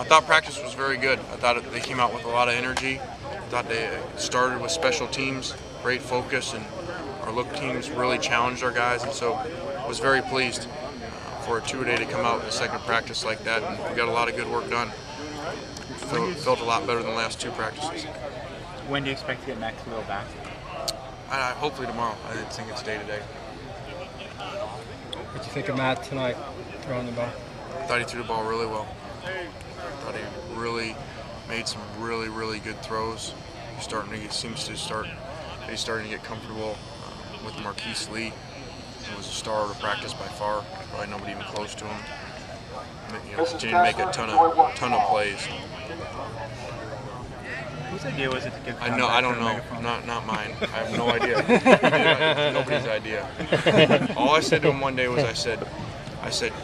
thought practice was very good. I thought they came out with a lot of energy. I thought they started with special teams, great focus, and our look teams really challenged our guys, and so I was very pleased for a two-a-day to come out in the second practice like that, and we got a lot of good work done. Felt a lot better than the last two practices. When do you expect to get Maxwell back? Hopefully tomorrow. I think it's day-to-day. What do you think of Matt tonight, throwing the ball? I thought he threw the ball really well. I thought he really made some really good throws. He's starting to get comfortable with Marquise Lee. He was a star of the practice by far. Probably nobody even close to him. Continued to make a ton of plays. Whose idea was it to give? I don't know. Not mine. I have no idea. Nobody's idea. All I said to him one day was, I said,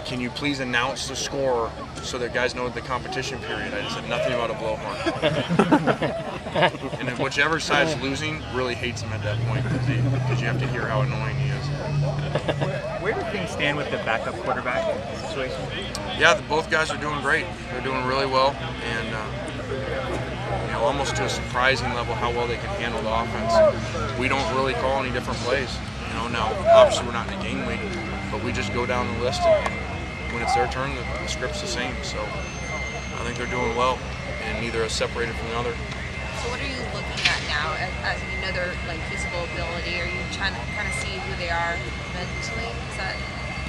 can you please announce the score so that guys know the competition period? I said nothing about a blowhorn. And if whichever side's losing really hates him at that point because you have to hear how annoying he is. Where do things stand with the backup quarterback situation? Yeah, both guys are doing great. They're doing really well, and almost to a surprising level how well they can handle the offense. We don't really call any different plays. Now obviously we're not in a game week, but we just go down the list, and when it's their turn, the script's the same. So I think they're doing well, and neither is separated from the other. So what are you looking at now as another physical ability? Are you trying to kind of see who they are mentally? Is that?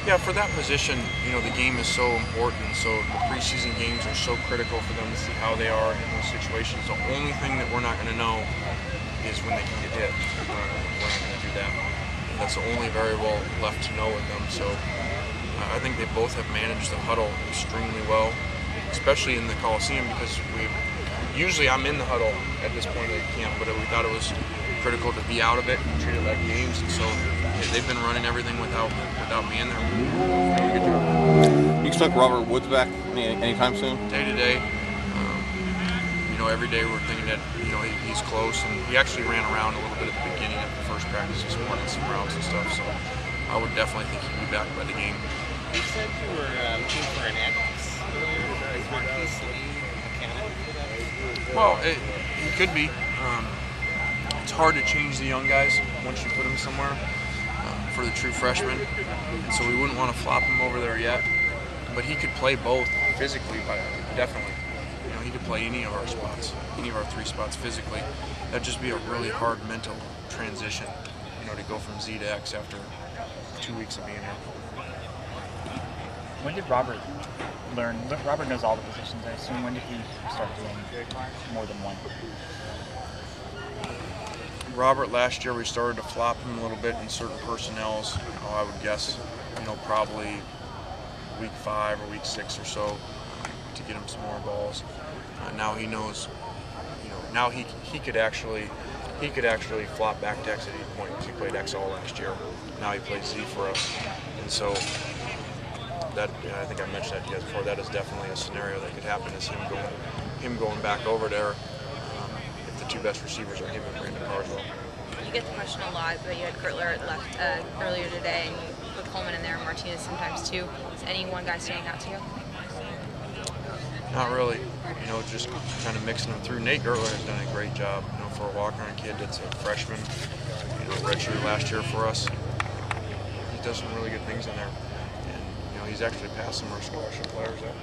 Yeah, for that position, the game is so important. So the preseason games are so critical for them to see how they are in those situations. The only thing that we're not going to know is when they can get hit. We're not going to do that. That's the only variable left to know with them. So I think they both have managed the huddle extremely well, especially in the Coliseum, because usually I'm in the huddle at this point of the camp, but we thought it was critical to be out of it and treat it like games, and so they've been running everything without me in there. Good job. You expect Robert Woods back anytime soon? Day to day. Every day we're thinking that he's close, and he actually ran around a little bit at the beginning of the first practice this morning, some routes and stuff. So I would definitely think he'd be back by the game. You said you were looking for an X earlier. Is Marquise Lee a candidate for that? Well, it could be. It's hard to change the young guys once you put them somewhere for the true freshmen, and so we wouldn't want to flop him over there yet. But he could play both physically, definitely. He could play any of our spots, any of our three spots physically. That'd just be a really hard mental transition, to go from Z to X after 2 weeks of being here. When did Robert learn? Robert knows all the positions, I assume. When did he start doing more than one? Robert, last year we started to flop him a little bit in certain personnels. I would guess, probably week 5 or week 6 or so to get him some more balls. Now he knows, now he could actually flop back to X at any point because he played X all last year. Now he plays Z for us, and so that I think I mentioned that to you guys before. That is definitely a scenario that could happen. Is him going back over there. If the two best receivers are him and Brandon Carswell. You get the question a lot, but you had Gertler left earlier today, and you put Coleman in there, and Martinez sometimes too. Is any one guy standing out to you? Not really. Just kind of mixing them through. Nate Gertler has done a great job. For a walk-on kid that's a freshman, redshirt last year for us. He does some really good things in there, and he's actually passed some of our scholarship players up.